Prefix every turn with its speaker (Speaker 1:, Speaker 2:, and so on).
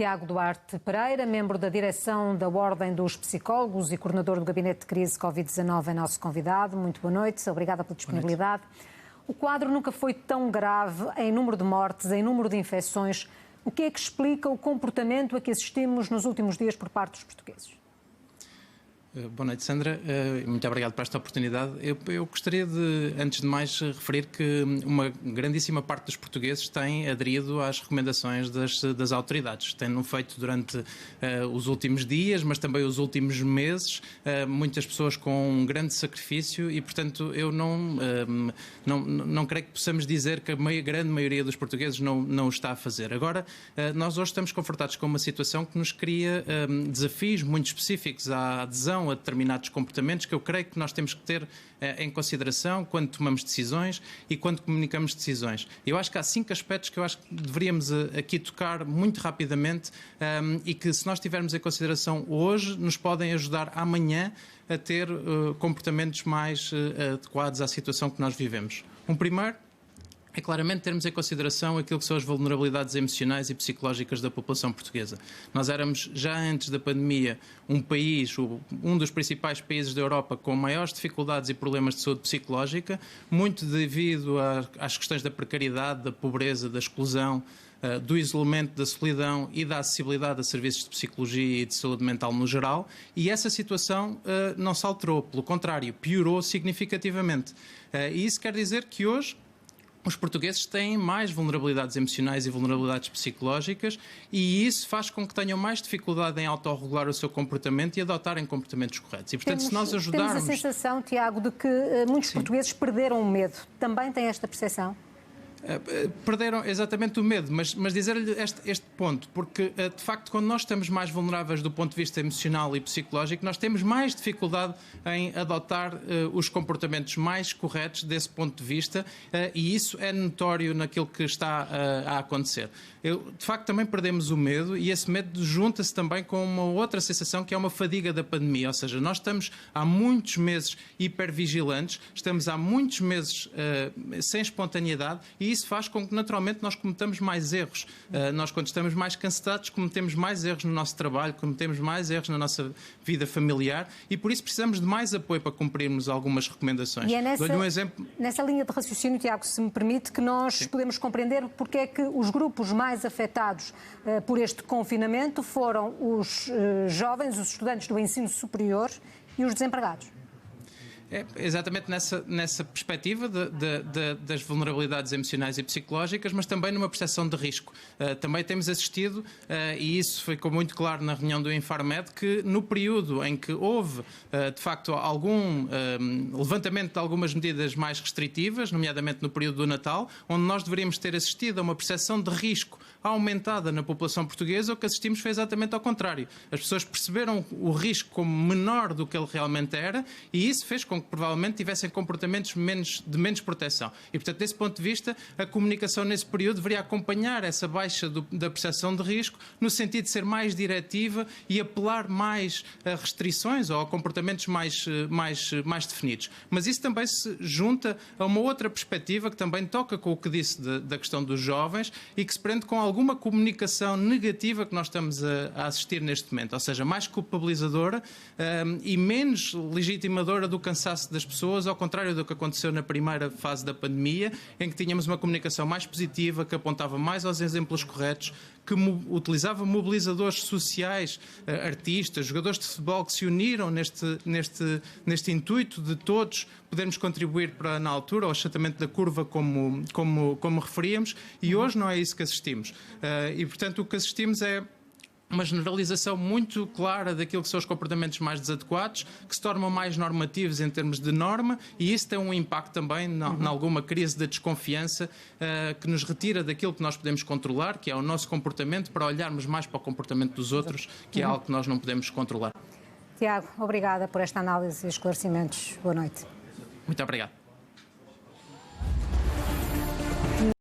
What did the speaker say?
Speaker 1: Tiago Duarte Pereira, membro da direção da Ordem dos Psicólogos e coordenador do Gabinete de Crise Covid-19, é nosso convidado. Muito boa noite, obrigada pela disponibilidade. O quadro nunca foi tão grave em número de mortes, em número de infecções. O que é que explica o comportamento a que assistimos nos últimos dias por parte dos portugueses?
Speaker 2: Boa noite, Sandra. Muito obrigado por esta oportunidade. Eu gostaria de, antes de mais, referir que uma grandíssima parte dos portugueses tem aderido às recomendações das autoridades. Tem-no feito durante os últimos dias, mas também os últimos meses, muitas pessoas com um grande sacrifício e, portanto, eu não creio que possamos dizer que a grande maioria dos portugueses não o está a fazer. Agora, nós hoje estamos confrontados com uma situação que nos cria desafios muito específicos à adesão a determinados comportamentos que eu creio que nós temos que ter em consideração quando tomamos decisões e quando comunicamos decisões. Eu acho que há 5 aspectos que eu acho que deveríamos aqui tocar muito rapidamente e que, se nós tivermos em consideração hoje, nos podem ajudar amanhã a ter comportamentos mais adequados à situação que nós vivemos. Um primeiro é claramente termos em consideração aquilo que são as vulnerabilidades emocionais e psicológicas da população portuguesa. Nós éramos, já antes da pandemia, um dos principais países da Europa com maiores dificuldades e problemas de saúde psicológica, muito devido às questões da precariedade, da pobreza, da exclusão, do isolamento, da solidão e da acessibilidade a serviços de psicologia e de saúde mental no geral, e essa situação não se alterou, pelo contrário, piorou significativamente. E isso quer dizer que hoje os portugueses têm mais vulnerabilidades emocionais e vulnerabilidades psicológicas e isso faz com que tenham mais dificuldade em autorregular o seu comportamento e adotarem comportamentos corretos. E, portanto, se nós ajudarmos...
Speaker 1: Temos a sensação, Tiago, de que muitos portugueses perderam o medo. Também tem esta percepção?
Speaker 2: Perderam exatamente o medo, mas dizer-lhe este ponto, porque de facto quando nós estamos mais vulneráveis do ponto de vista emocional e psicológico, nós temos mais dificuldade em adotar os comportamentos mais corretos desse ponto de vista e isso é notório naquilo que está a acontecer. De facto também perdemos o medo e esse medo junta-se também com uma outra sensação que é uma fadiga da pandemia, ou seja, nós estamos há muitos meses hipervigilantes, estamos há muitos meses sem espontaneidade e isso faz com que naturalmente nós cometamos mais erros. Nós, quando estamos mais cansados, cometemos mais erros no nosso trabalho, cometemos mais erros na nossa vida familiar e por isso precisamos de mais apoio para cumprirmos algumas recomendações.
Speaker 1: E é
Speaker 2: Dou-lhe um exemplo.
Speaker 1: Nessa linha de raciocínio, Tiago, se me permite, que nós podemos compreender porque é que os grupos mais afetados por este confinamento foram os jovens, os estudantes do ensino superior e os desempregados.
Speaker 2: É exatamente nessa perspectiva das vulnerabilidades emocionais e psicológicas, mas também numa percepção de risco. Também temos assistido, e isso ficou muito claro na reunião do Infarmed, que no período em que houve, de facto, algum levantamento de algumas medidas mais restritivas, nomeadamente no período do Natal, onde nós deveríamos ter assistido a uma percepção de risco aumentada na população portuguesa, o que assistimos foi exatamente ao contrário. As pessoas perceberam o risco como menor do que ele realmente era e isso fez com que provavelmente tivessem comportamentos de menos proteção. E, portanto, desse ponto de vista, a comunicação nesse período deveria acompanhar essa baixa da percepção de risco no sentido de ser mais diretiva e apelar mais a restrições ou a comportamentos mais definidos. Mas isso também se junta a uma outra perspectiva que também toca com o que disse da questão dos jovens e que se prende com alguma comunicação negativa que nós estamos a assistir neste momento, ou seja, mais culpabilizadora e menos legitimadora do cansaço das pessoas, ao contrário do que aconteceu na primeira fase da pandemia, em que tínhamos uma comunicação mais positiva, que apontava mais aos exemplos corretos, que utilizava mobilizadores sociais, artistas, jogadores de futebol que se uniram neste intuito de todos podermos contribuir para, na altura, ao achatamento da curva como referíamos, e hoje não é isso que assistimos. E, portanto, o que assistimos é uma generalização muito clara daquilo que são os comportamentos mais desadequados, que se tornam mais normativos em termos de norma, e isso tem um impacto também em alguma crise da desconfiança que nos retira daquilo que nós podemos controlar, que é o nosso comportamento, para olharmos mais para o comportamento dos outros, que é algo que nós não podemos controlar.
Speaker 1: Tiago, obrigada por esta análise e esclarecimentos. Boa noite.
Speaker 2: Muito obrigado.